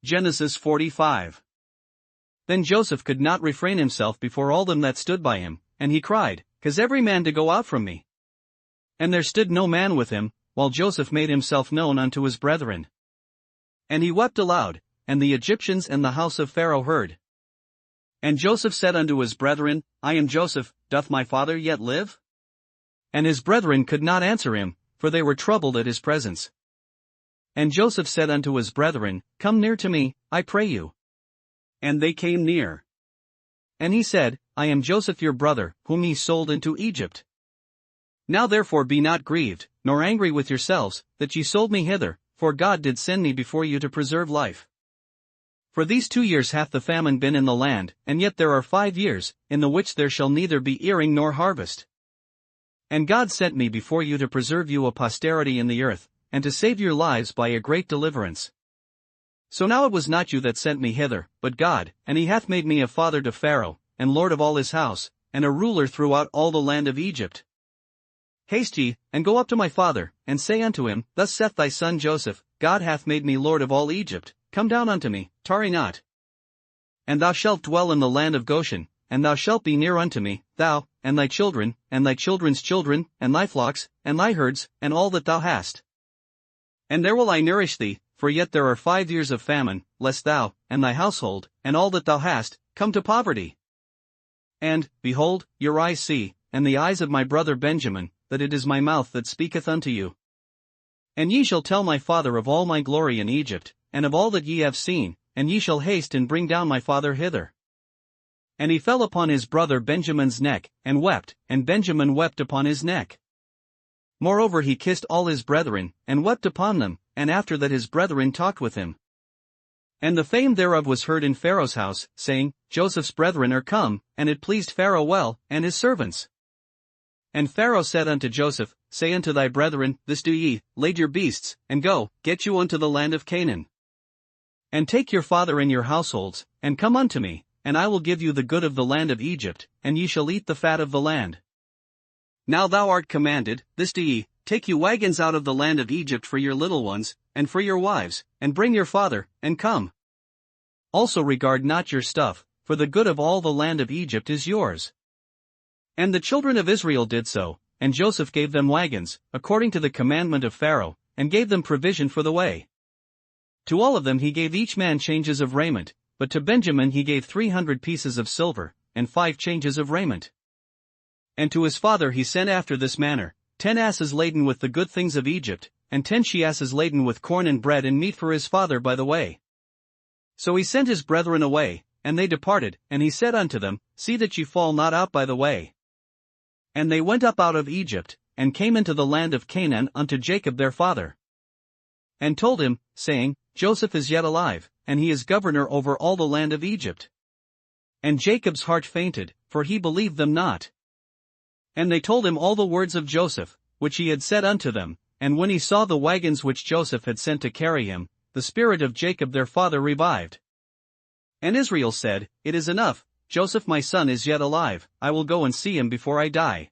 Genesis 45. Then Joseph could not refrain himself before all them that stood by him, and he cried, "'Cause every man to go out from me." And there stood no man with him, while Joseph made himself known unto his brethren. And he wept aloud, and the Egyptians and the house of Pharaoh heard. And Joseph said unto his brethren, I am Joseph, doth my father yet live? And his brethren could not answer him, for they were troubled at his presence. And Joseph said unto his brethren, Come near to me, I pray you. And they came near. And he said, I am Joseph your brother, whom ye sold into Egypt. Now therefore be not grieved, nor angry with yourselves, that ye sold me hither, for God did send me before you to preserve life. For these 2 years hath the famine been in the land, and yet there are 5 years, in the which there shall neither be earing nor harvest. And God sent me before you to preserve you a posterity in the earth, and to save your lives by a great deliverance. So now it was not you that sent me hither, but God, and he hath made me a father to Pharaoh, and lord of all his house, and a ruler throughout all the land of Egypt. Haste ye, and go up to my father, and say unto him, Thus saith thy son Joseph, God hath made me lord of all Egypt, come down unto me, tarry not. And thou shalt dwell in the land of Goshen, and thou shalt be near unto me, thou, and thy children, and thy children's children, and thy flocks, and thy herds, and all that thou hast. And there will I nourish thee, for yet there are 5 years of famine, lest thou, and thy household, and all that thou hast, come to poverty. And, behold, your eyes see, and the eyes of my brother Benjamin, that it is my mouth that speaketh unto you. And ye shall tell my father of all my glory in Egypt, and of all that ye have seen, and ye shall haste and bring down my father hither. And he fell upon his brother Benjamin's neck, and wept, and Benjamin wept upon his neck. Moreover he kissed all his brethren, and wept upon them, and after that his brethren talked with him. And the fame thereof was heard in Pharaoh's house, saying, Joseph's brethren are come, and it pleased Pharaoh well, and his servants. And Pharaoh said unto Joseph, Say unto thy brethren, This do ye, lade your beasts, and go, get you unto the land of Canaan. And take your father and your households, and come unto me, and I will give you the good of the land of Egypt, and ye shall eat the fat of the land. Now thou art commanded, this do ye, take you wagons out of the land of Egypt for your little ones, and for your wives, and bring your father, and come. Also regard not your stuff, for the good of all the land of Egypt is yours. And the children of Israel did so, and Joseph gave them wagons, according to the commandment of Pharaoh, and gave them provision for the way. To all of them he gave each man changes of raiment, but to Benjamin he gave 300 pieces of silver, and 5 changes of raiment. And to his father he sent after this manner, 10 asses laden with the good things of Egypt, and 10 she-asses laden with corn and bread and meat for his father by the way. So he sent his brethren away, and they departed, and he said unto them, See that ye fall not out by the way. And they went up out of Egypt, and came into the land of Canaan unto Jacob their father. And told him, saying, Joseph is yet alive, and he is governor over all the land of Egypt. And Jacob's heart fainted, for he believed them not. And they told him all the words of Joseph, which he had said unto them, and when he saw the wagons which Joseph had sent to carry him, the spirit of Jacob their father revived. And Israel said, It is enough, Joseph my son is yet alive, I will go and see him before I die.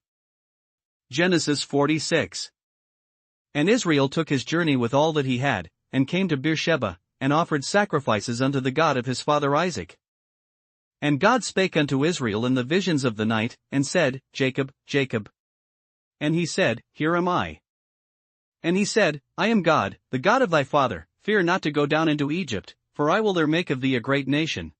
Genesis 46. And Israel took his journey with all that he had, and came to Beersheba, and offered sacrifices unto the God of his father Isaac. And God spake unto Israel in the visions of the night, and said, Jacob, Jacob. And he said, Here am I. And he said, I am God, the God of thy father, fear not to go down into Egypt, for I will there make of thee a great nation.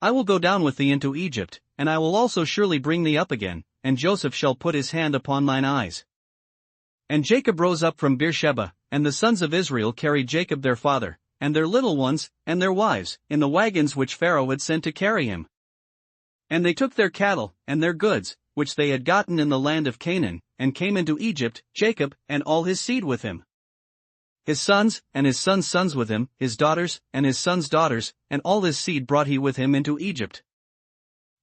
I will go down with thee into Egypt, and I will also surely bring thee up again, and Joseph shall put his hand upon thine eyes. And Jacob rose up from Beersheba, and the sons of Israel carried Jacob their father, and their little ones, and their wives, in the wagons which Pharaoh had sent to carry him. And they took their cattle, and their goods, which they had gotten in the land of Canaan, and came into Egypt, Jacob, and all his seed with him. His sons, and his sons' sons with him, his daughters, and his sons' daughters, and all his seed brought he with him into Egypt.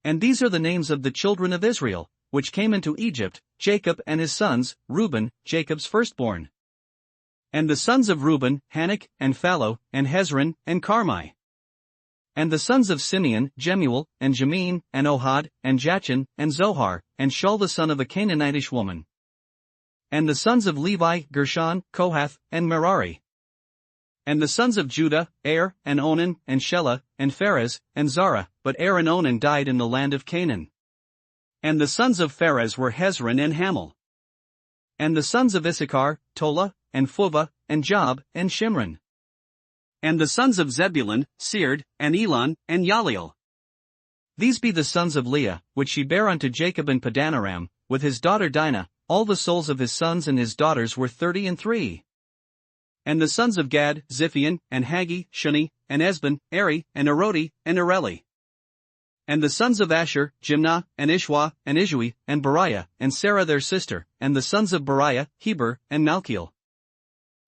And these are the names of the children of Israel, which came into Egypt, Jacob and his sons, Reuben, Jacob's firstborn. And the sons of Reuben, Hanok, and Phallu, and Hezron, and Carmi. And the sons of Simeon, Jemuel, and Jamin, and Ohad, and Jachin, and Zohar, and Shaul the son of a Canaanitish woman. And the sons of Levi, Gershon, Kohath, and Merari. And the sons of Judah, Er, and Onan, and Shelah, and Pharez, and Zara, but Er and Onan died in the land of Canaan. And the sons of Pharez were Hezron and Hamel. And the sons of Issachar, Tola, and Phuvah, and Job, and Shimron. And the sons of Zebulun, Sered, and Elon, and Yaliel. These be the sons of Leah, which she bare unto Jacob in Padanaram, with his daughter Dinah. All the souls of his sons and his daughters were 33. And the sons of Gad, Ziphion, and Haggi, Shuni, and Esbon, Eri, and Arodi, and Areli. And the sons of Asher, Jimnah, and Ishwa, and Ishui, and Beriah, and Sarah their sister, and the sons of Beriah, Heber, and Malchiel.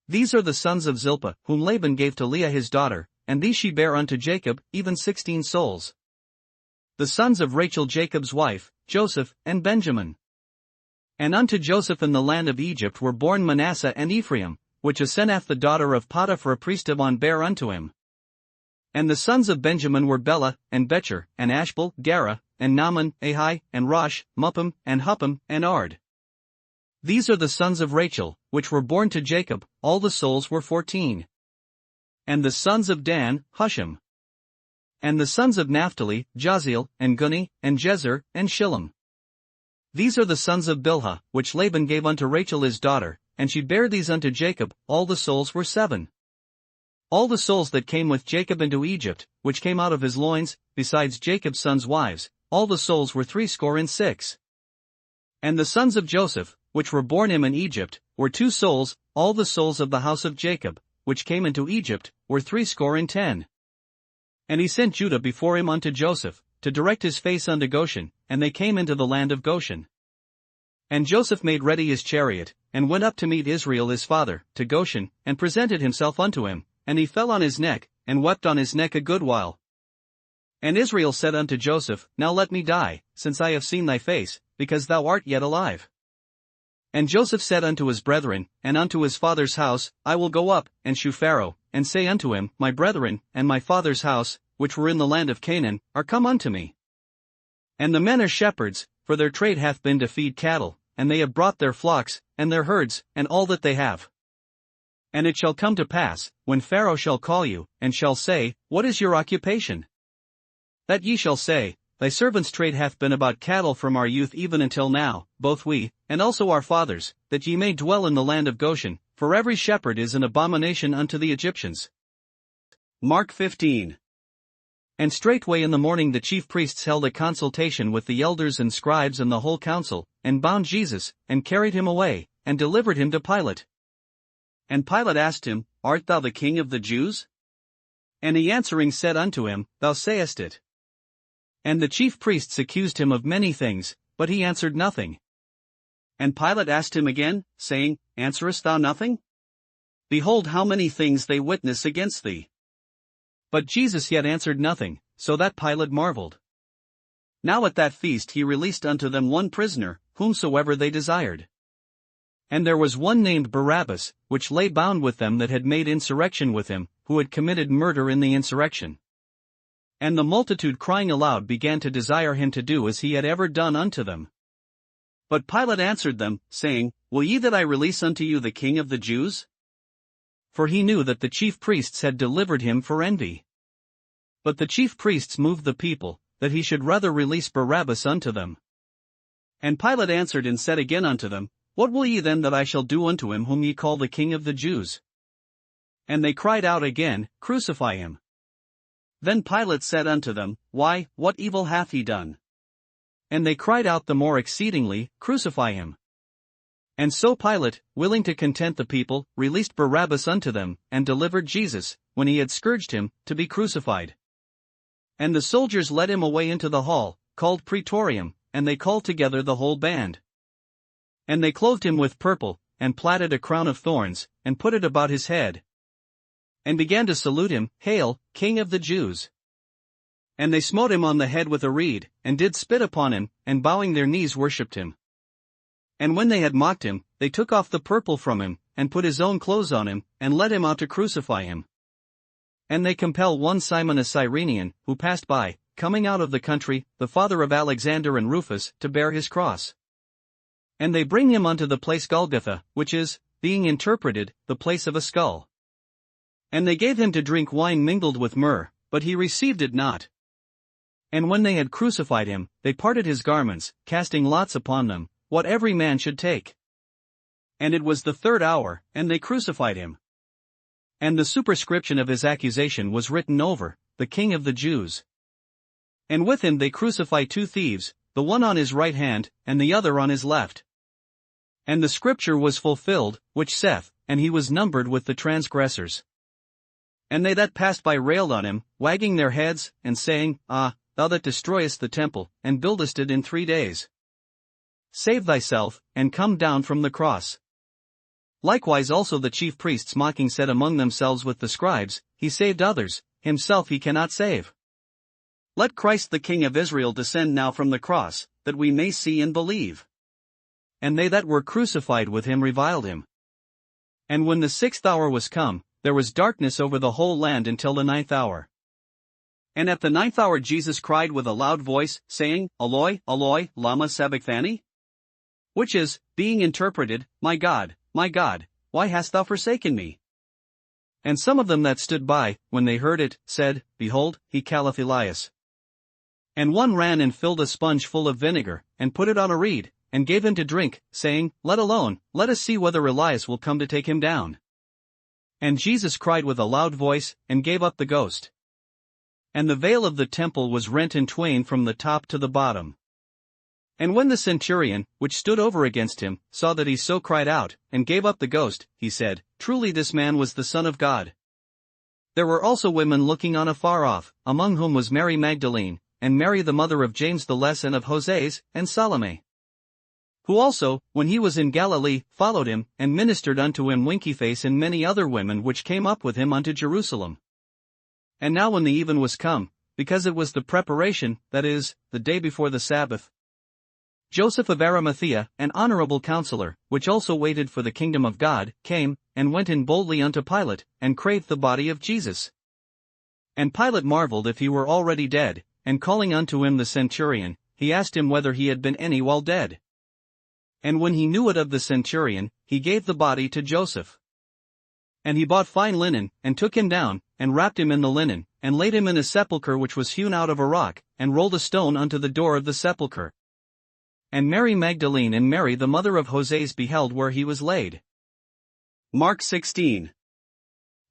These are the sons of Zilpah, whom Laban gave to Leah his daughter, and these she bare unto Jacob, even 16 souls. The sons of Rachel Jacob's wife, Joseph, and Benjamin. And unto Joseph in the land of Egypt were born Manasseh and Ephraim, which Asenath the daughter of Potiphar a priest of On bare unto him. And the sons of Benjamin were Bela, and Becher, and Ashbel, Gera, and Naaman, Ahi, and Rosh, Muppim, and Huppim, and Ard. These are the sons of Rachel, which were born to Jacob, all the souls were 14. And the sons of Dan, Hushim. And the sons of Naphtali, Jaziel, and Guni, and Jezer, and Shillem. These are the sons of Bilhah, which Laban gave unto Rachel his daughter, and she bare these unto Jacob, all the souls were 7. All the souls that came with Jacob into Egypt, which came out of his loins, besides Jacob's sons' wives, all the souls were 66. And the sons of Joseph, which were born him in Egypt, were 2 souls, all the souls of the house of Jacob, which came into Egypt, were 70. And he sent Judah before him unto Joseph, to direct his face unto Goshen, and they came into the land of Goshen. And Joseph made ready his chariot, and went up to meet Israel his father, to Goshen, and presented himself unto him, and he fell on his neck, and wept on his neck a good while. And Israel said unto Joseph, Now let me die, since I have seen thy face, because thou art yet alive. And Joseph said unto his brethren, and unto his father's house, I will go up, and shew Pharaoh, and say unto him, My brethren, and my father's house, which were in the land of Canaan, are come unto me. And the men are shepherds, for their trade hath been to feed cattle, and they have brought their flocks, and their herds, and all that they have. And it shall come to pass, when Pharaoh shall call you, and shall say, What is your occupation? That ye shall say, Thy servant's trade hath been about cattle from our youth even until now, both we, and also our fathers, that ye may dwell in the land of Goshen, for every shepherd is an abomination unto the Egyptians. Mark 15. And straightway in the morning the chief priests held a consultation with the elders and scribes and the whole council, and bound Jesus, and carried him away, and delivered him to Pilate. And Pilate asked him, Art thou the king of the Jews? And he answering said unto him, Thou sayest it. And the chief priests accused him of many things, but he answered nothing. And Pilate asked him again, saying, Answerest thou nothing? Behold how many things they witness against thee. But Jesus yet answered nothing, so that Pilate marveled. Now at that feast he released unto them one prisoner, whomsoever they desired. And there was one named Barabbas, which lay bound with them that had made insurrection with him, who had committed murder in the insurrection. And the multitude crying aloud began to desire him to do as he had ever done unto them. But Pilate answered them, saying, Will ye that I release unto you the king of the Jews? For he knew that the chief priests had delivered him for envy. But the chief priests moved the people, that he should rather release Barabbas unto them. And Pilate answered and said again unto them, What will ye then that I shall do unto him whom ye call the king of the Jews? And they cried out again, Crucify him. Then Pilate said unto them, Why, what evil hath he done? And they cried out the more exceedingly, Crucify him. And so Pilate, willing to content the people, released Barabbas unto them, and delivered Jesus, when he had scourged him, to be crucified. And the soldiers led him away into the hall, called Praetorium, and they called together the whole band. And they clothed him with purple, and platted a crown of thorns, and put it about his head. And began to salute him, Hail, King of the Jews! And they smote him on the head with a reed, and did spit upon him, and bowing their knees worshipped him. And when they had mocked him, they took off the purple from him, and put his own clothes on him, and led him out to crucify him. And they compel one Simon a Cyrenian, who passed by, coming out of the country, the father of Alexander and Rufus, to bear his cross. And they bring him unto the place Golgotha, which is, being interpreted, the place of a skull. And they gave him to drink wine mingled with myrrh, but he received it not. And when they had crucified him, they parted his garments, casting lots upon them, what every man should take. And it was the 3rd hour, and they crucified him. And the superscription of his accusation was written over, the King of the Jews. And with him they crucify 2 thieves, the one on his right hand, and the other on his left. And the scripture was fulfilled, which saith, and he was numbered with the transgressors. And they that passed by railed on him, wagging their heads, and saying, Ah, thou that destroyest the temple, and buildest it in 3 days. Save thyself, and come down from the cross. Likewise also the chief priests mocking said among themselves with the scribes, He saved others, himself he cannot save. Let Christ the King of Israel descend now from the cross, that we may see and believe. And they that were crucified with him reviled him. And when the 6th hour was come, there was darkness over the whole land until the 9th hour. And at the 9th hour Jesus cried with a loud voice, saying, Eloi, Eloi, lama sabachthani? Which is, being interpreted, my God, why hast thou forsaken me? And some of them that stood by, when they heard it, said, Behold, he calleth Elias. And one ran and filled a sponge full of vinegar, and put it on a reed, and gave him to drink, saying, Let alone, let us see whether Elias will come to take him down. And Jesus cried with a loud voice, and gave up the ghost. And the veil of the temple was rent in twain from the top to the bottom. And when the centurion, which stood over against him, saw that he so cried out, and gave up the ghost, he said, Truly this man was the Son of God. There were also women looking on afar off, among whom was Mary Magdalene, and Mary the mother of James the Less and of Joses, and Salome. Who also, when he was in Galilee, followed him, and ministered unto him Winkyface and many other women which came up with him unto Jerusalem. And now when the even was come, because it was the preparation, that is, the day before the Sabbath, Joseph of Arimathea, an honorable counselor, which also waited for the kingdom of God, came, and went in boldly unto Pilate, and craved the body of Jesus. And Pilate marveled if he were already dead, and calling unto him the centurion, he asked him whether he had been any while dead. And when he knew it of the centurion, he gave the body to Joseph. And he bought fine linen, and took him down, and wrapped him in the linen, and laid him in a sepulchre which was hewn out of a rock, and rolled a stone unto the door of the sepulchre. And Mary Magdalene and Mary the mother of Joses beheld where he was laid. Mark 16.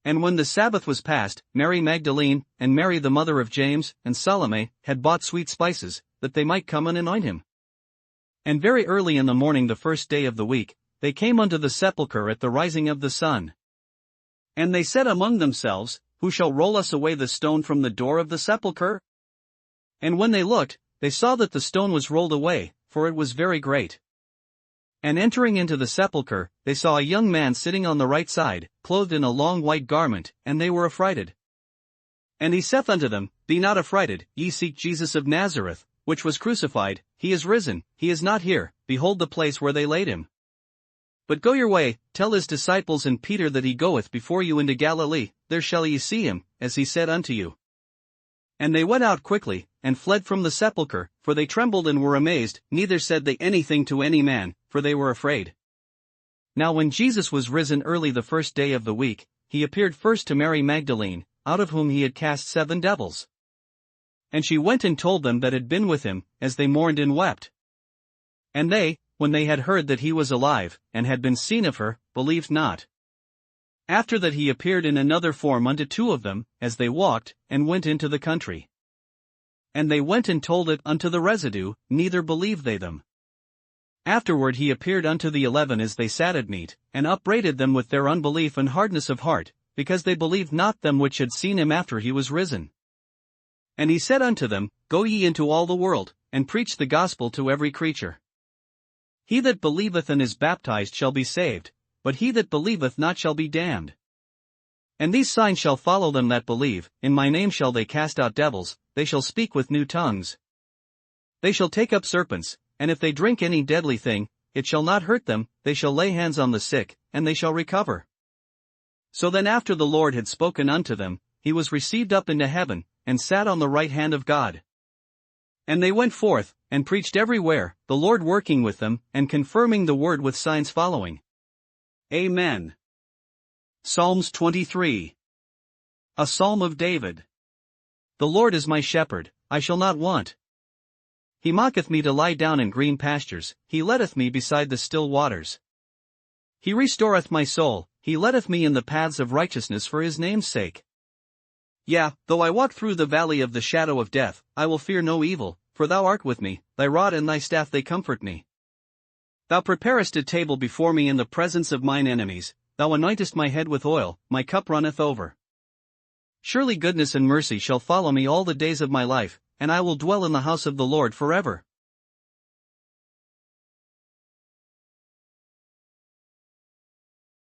And when the Sabbath was past, Mary Magdalene, and Mary the mother of James, and Salome, had bought sweet spices, that they might come and anoint him. And very early in the morning the 1st day of the week, they came unto the sepulchre at the rising of the sun. And they said among themselves, Who shall roll us away the stone from the door of the sepulchre? And when they looked, they saw that the stone was rolled away, for it was very great. And entering into the sepulchre, they saw a young man sitting on the right side, clothed in a long white garment, and they were affrighted. And he saith unto them, Be not affrighted, ye seek Jesus of Nazareth, which was crucified, he is risen, he is not here, behold the place where they laid him. But go your way, tell his disciples and Peter that he goeth before you into Galilee, there shall ye see him, as he said unto you. And they went out quickly, and fled from the sepulchre, for they trembled and were amazed, neither said they anything to any man, for they were afraid. Now when Jesus was risen early the 1st day of the week, he appeared first to Mary Magdalene, out of whom he had cast 7 devils. And she went and told them that had been with him, as they mourned and wept. And they, when they had heard that he was alive, and had been seen of her, believed not. After that he appeared in another form unto 2 of them, as they walked, and went into the country. And they went and told it unto the residue, neither believed they them. Afterward he appeared unto the 11 as they sat at meat, and upbraided them with their unbelief and hardness of heart, because they believed not them which had seen him after he was risen. And he said unto them, Go ye into all the world, and preach the gospel to every creature. He that believeth and is baptized shall be saved, but he that believeth not shall be damned. And these signs shall follow them that believe, in my name shall they cast out devils, they shall speak with new tongues. They shall take up serpents, and if they drink any deadly thing, it shall not hurt them, they shall lay hands on the sick, and they shall recover. So then after the Lord had spoken unto them, he was received up into heaven, and sat on the right hand of God. And they went forth, and preached everywhere, the Lord working with them, and confirming the word with signs following. Amen. Psalms 23. A Psalm of David. The Lord is my shepherd, I shall not want. He maketh me to lie down in green pastures, he leadeth me beside the still waters. He restoreth my soul, he leadeth me in the paths of righteousness for his name's sake. Yea, though I walk through the valley of the shadow of death, I will fear no evil, for thou art with me, thy rod and thy staff they comfort me. Thou preparest a table before me in the presence of mine enemies, thou anointest my head with oil, my cup runneth over. Surely goodness and mercy shall follow me all the days of my life, and I will dwell in the house of the Lord forever.